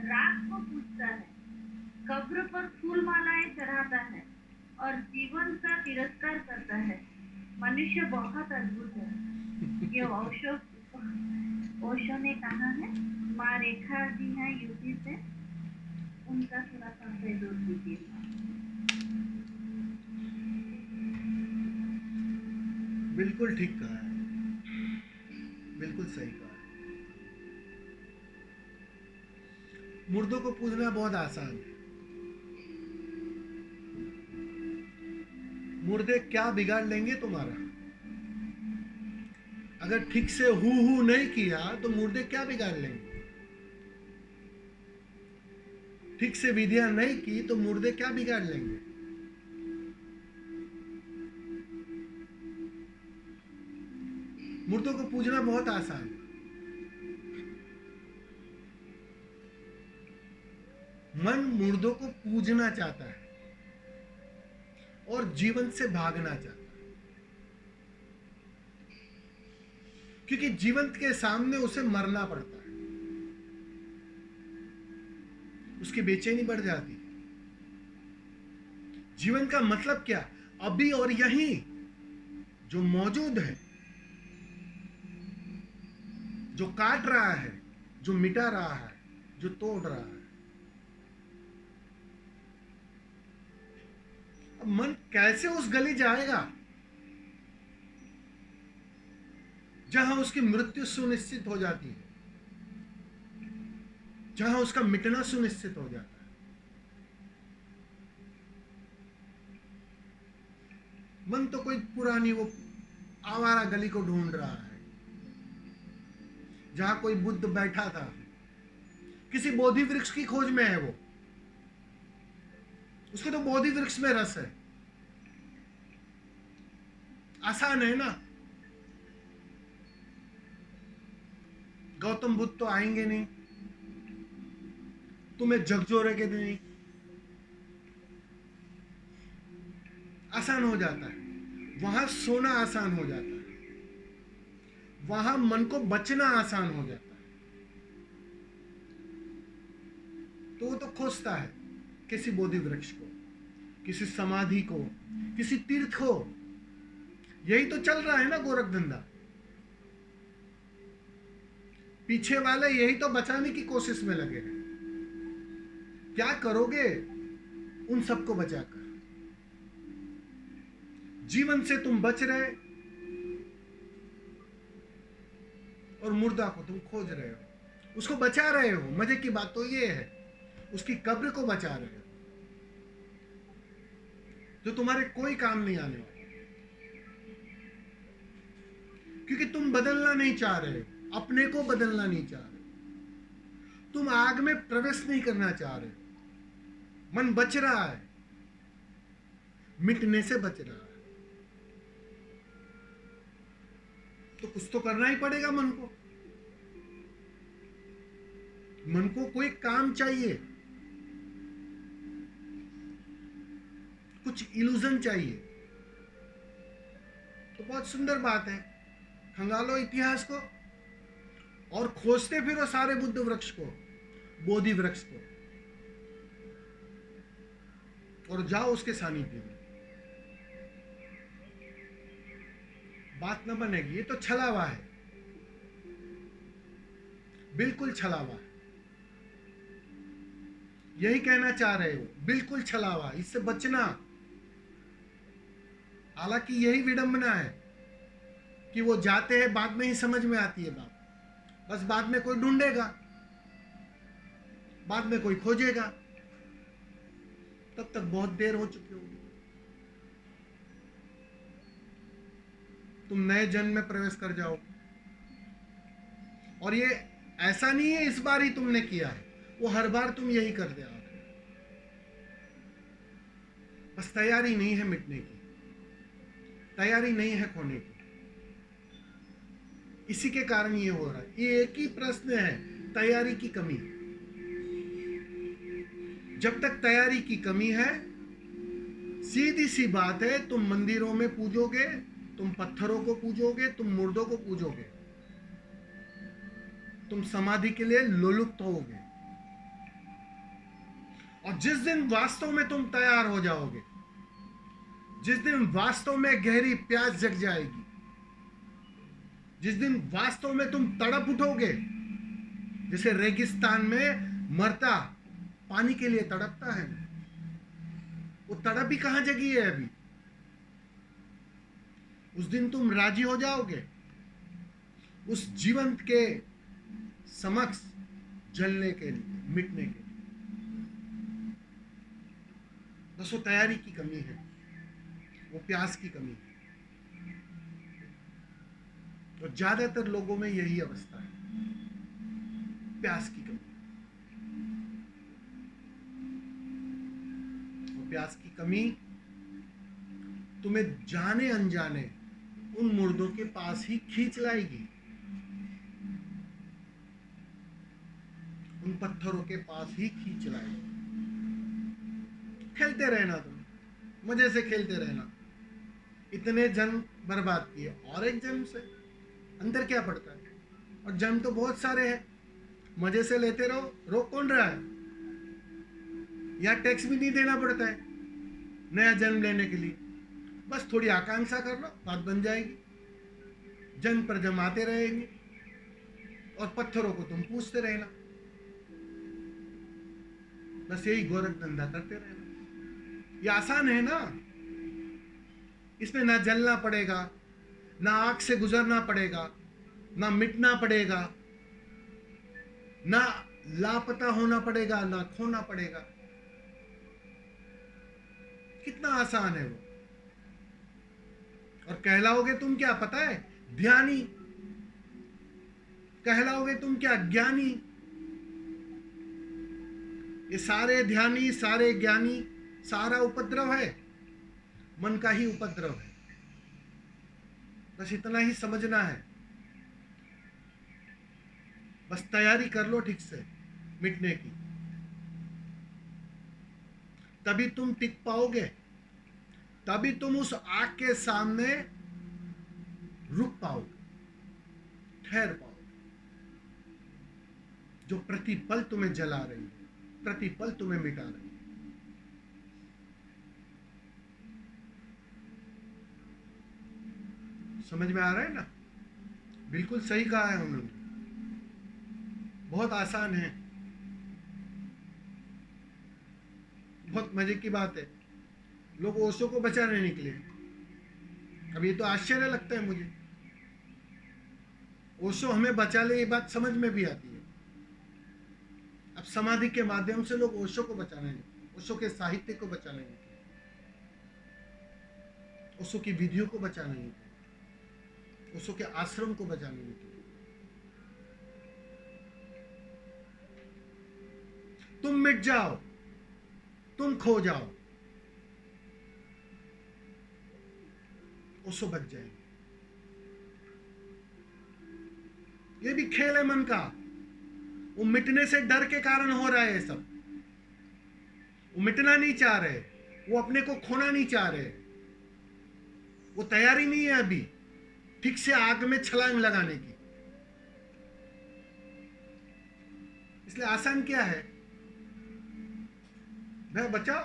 राख को पूजता है, कब्र पर फूल मालाएं चढ़ाता है और जीवन का तिरस्कार करता है। मनुष्य बहुत अद्भुत है। ये ओशो ने कहा है। माँ रेखा जी हैं यूपी से, उनका थोड़ा सा सहयोग दीजिए। बिल्कुल ठीक कहा है, बिल्कुल सही कहा है। मुर्दों को पूजना बहुत आसान है। मुर्दे क्या बिगाड़ लेंगे तुम्हारा? अगर ठीक से हु नहीं किया तो मुर्दे क्या बिगाड़ लेंगे? ठीक से विधियां नहीं की तो मुर्दे क्या बिगाड़ लेंगे? मुर्दों को पूजना बहुत आसान है। मन मुर्दों को पूजना चाहता है और जीवन से भागना चाहता है, क्योंकि जीवन के सामने उसे मरना पड़ता है। उसकी बेचैनी बढ़ जाती है। जीवन का मतलब क्या? अभी और यहीं जो मौजूद है, जो काट रहा है, जो मिटा रहा है, जो तोड़ रहा है। अब मन कैसे उस गली जाएगा जहां उसकी मृत्यु सुनिश्चित हो जाती है, जहां उसका मिटना सुनिश्चित हो जाता है? मन तो कोई पुरानी वो आवारा गली को ढूंढ रहा है जहां कोई बुद्ध बैठा था। किसी बोधि वृक्ष की खोज में है वो। उसको तो बोधि वृक्ष में रस है। आसान है ना। गौतम बुद्ध तो आएंगे नहीं, तुम्हें झकझोरेंगे नहीं। आसान हो जाता है। वहां सोना आसान हो जाता है, वहां मन को बचना आसान हो जाता है। तो वो तो खोजता है किसी बोधि वृक्ष को, किसी समाधि को, किसी तीर्थ को। यही तो चल रहा है ना गोरख धंधा। पीछे वाले यही तो बचाने की कोशिश में लगे हैं। क्या करोगे उन सबको बचाकर? जीवन से तुम बच रहे और मुर्दा को तुम खोज रहे हो, उसको बचा रहे हो। मजे की बात तो ये है, उसकी कब्र को बचा रहे हो, जो तुम्हारे कोई काम नहीं आने वाला, क्योंकि तुम बदलना नहीं चाह रहे हो, अपने को बदलना नहीं चाह रहे, तुम आग में प्रवेश नहीं करना चाह रहे। मन बच रहा है, मिटने से बच रहा है। तो कुछ तो करना ही पड़ेगा मन को। मन को कोई काम चाहिए, कुछ इल्यूजन चाहिए। तो बहुत सुंदर बात है, खंगालो इतिहास को और खोजते फिरो सारे बुद्ध वृक्ष को, बोधि वृक्ष को, और जाओ उसके सानिध्य में। बात न बनेगी। ये तो छलावा है, बिल्कुल छलावा है। यही कहना चाह रहे हो, बिल्कुल छलावा, इससे बचना। हालांकि यही विडंबना है कि वो जाते हैं, बाद में ही समझ में आती है बात। बस बाद में कोई ढूंढेगा, बाद में कोई खोजेगा, तब तक बहुत देर हो चुकी होगी। तुम नए जन्म में प्रवेश कर जाओ। और ये ऐसा नहीं है इस बार ही तुमने किया है, वो हर बार तुम यही कर दे आ रहे हो। बस तैयारी नहीं है मिटने की, तैयारी नहीं है खोने की। इसी के कारण ये हो रहा है। ये एक ही प्रश्न है, तैयारी की कमी। जब तक तैयारी की कमी है, सीधी सी बात है, तुम मंदिरों में पूजोगे, तुम पत्थरों को पूजोगे, तुम मुर्दों को पूजोगे, तुम समाधि के लिए लोलुप्त होगे। और जिस दिन वास्तव में तुम तैयार हो जाओगे, जिस दिन वास्तव में गहरी प्यास जग जाएगी, जिस दिन वास्तव में तुम तड़प उठोगे, जैसे रेगिस्तान में मरता पानी के लिए तड़पता है, वो तड़प ही कहां जगी है अभी। उस दिन तुम राजी हो जाओगे उस जीवंत के समक्ष जलने के लिए, मिटने के लिए। बस वो तैयारी की कमी है, वो प्यास की कमी है। और ज्यादातर लोगों में यही अवस्था है, प्यास की कमी। वो प्यास की कमी तुम्हें जाने अनजाने उन मुर्दों के पास ही खींच लाएगी, उन पत्थरों के पास ही खींच लाएगी। खेलते रहना, तुम मजे से खेलते रहना। इतने जन्म बर्बाद किए और एक जन्म से अंदर क्या पड़ता है? और जन्म तो बहुत सारे हैं, मजे से लेते रहो, रोक कौन रहा है? या टैक्स भी नहीं देना पड़ता है नया जन्म लेने के लिए। बस थोड़ी आकांक्षा कर लो, बात बन जाएगी। जन्म पर जमाते रहेंगे और पत्थरों को तुम पूछते रहना। बस यही गोरख धंधा करते रहना। ये आसान है ना, इसमें ना जलना पड़ेगा, ना आग से गुजरना पड़ेगा, ना मिटना पड़ेगा, ना लापता होना पड़ेगा, ना खोना पड़ेगा। कितना आसान है वो। और कहलाओगे तुम क्या पता है? ध्यानी। कहलाओगे तुम क्या? ज्ञानी। ये सारे ध्यानी, सारे ज्ञानी, सारा उपद्रव है, मन का ही उपद्रव है। बस इतना ही समझना है। बस तैयारी कर लो ठीक से मिटने की, तभी तुम टिक पाओगे, तभी तुम उस आग के सामने रुक पाओगे, ठहर पाओगे, जो प्रतिपल तुम्हें जला रही है, प्रतिपल तुम्हें मिटा रही है। समझ में आ रहा है ना? बिल्कुल सही कहा है उन्होंने। बहुत आसान है, बहुत मजे की बात है। लोग ओशो को बचाने निकले। अब ये तो आश्चर्य लगता है मुझे, ओशो हमें बचा ले, ये बात समझ में भी आती है। अब समाधि के माध्यम से लोग ओशो को बचाने निकले, ओशो के साहित्य को बचाने निकले, ओशो की विधियों को बचाने निकले, ओशो के आश्रम को बचाने निकले। तुम मिट जाओ, तुम खो जाओ, ओशो बच जाएंगे। ये भी खेल है मन का। वो मिटने से डर के कारण हो रहा है ये सब। वो मिटना नहीं चाह रहे, वो अपने को खोना नहीं चाह रहे, वो तैयारी नहीं है अभी ठीक से आग में छलांग लगाने की। इसलिए आसान क्या है? भाई बचाओ,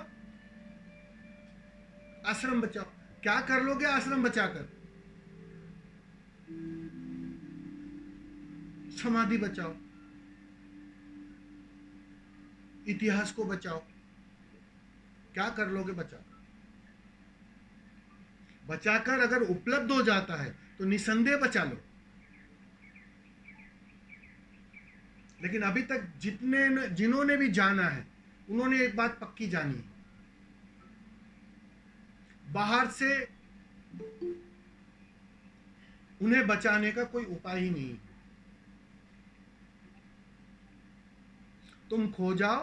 आश्रम बचाओ। क्या कर लोगे आश्रम बचाकर? समाधि बचाओ, इतिहास को बचाओ। क्या कर लोगे बचाओ? बचाकर अगर उपलब्ध हो जाता है तो निसंदेह बचा लो। लेकिन अभी तक जिन्होंने भी जाना है उन्होंने एक बात पक्की जानी है, बाहर से उन्हें बचाने का कोई उपाय ही नहीं है। तुम खो जाओ,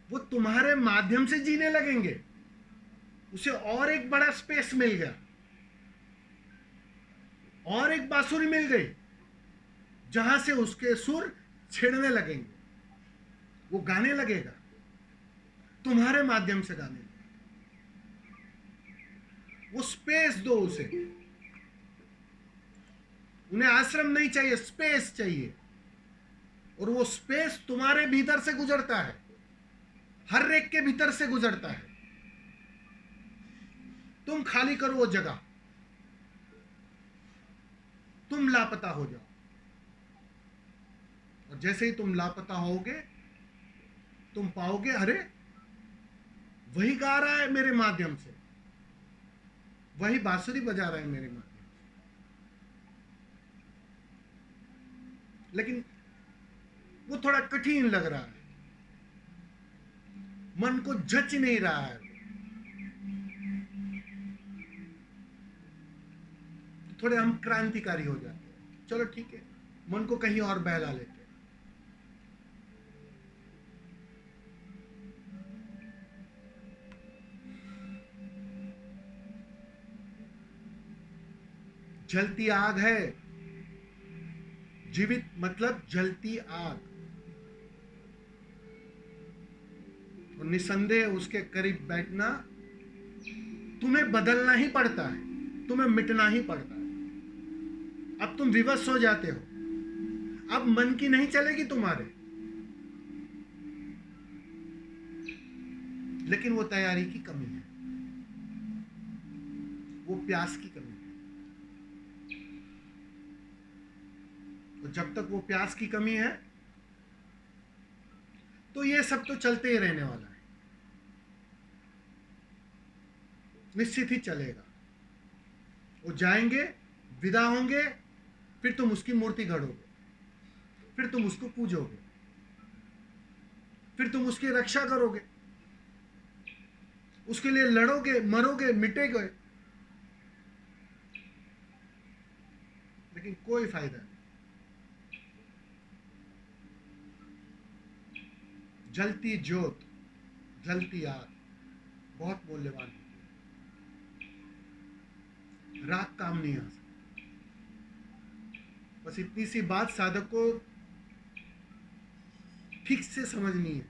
वो तुम्हारे माध्यम से जीने लगेंगे। उसे और एक बड़ा स्पेस मिल गया, और एक बांसुरी मिल गई जहां से उसके सुर छेड़ने लगेंगे। वो गाने लगेगा, तुम्हारे माध्यम से गाने लगेगा। वो स्पेस दो उसे। उन्हें आश्रम नहीं चाहिए, स्पेस चाहिए। और वो स्पेस तुम्हारे भीतर से गुजरता है। हर एक के भीतर से गुजरता है। तुम खाली करो वो जगह, तुम लापता हो जाओ, और जैसे ही तुम लापता होगे तुम पाओगे अरे वही गा रहा है मेरे माध्यम से, वही बांसुरी बजा रहा है मेरे माध्यम से। लेकिन वो थोड़ा कठिन लग रहा है, मन को जच नहीं रहा है, तो थोड़े हम क्रांतिकारी हो जाते हैं। चलो ठीक है, मन को कहीं और बहला लेते हैं। जलती आग है, जीवित मतलब जलती आग, और निसंदेह उसके करीब बैठना तुम्हें बदलना ही पड़ता है, तुम्हें मिटना ही पड़ता है। अब तुम विवश हो जाते हो, अब मन की नहीं चलेगी तुम्हारे, लेकिन वो तैयारी की कमी है, वो प्यास की कमी है। तो जब तक वो प्यास की कमी है तो ये सब तो चलते ही रहने वाला है, निश्चित ही चलेगा। वो जाएंगे, विदा होंगे, फिर तुम उसकी मूर्ति गढ़ोगे, फिर तुम उसको पूजोगे, फिर तुम उसकी रक्षा करोगे, उसके लिए लड़ोगे, मरोगे, मिटेगे, लेकिन कोई फायदा नहीं। जलती ज्योत, जलती आग बहुत मूल्यवान होती है, राख काम नहीं आ सकती। बस इतनी सी बात साधक को ठीक से समझनी है।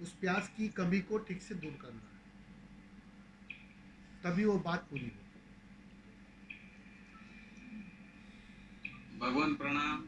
उस प्यास की कमी को ठीक से दूर करना है, तभी वो बात पूरी होगी। भगवान प्रणाम।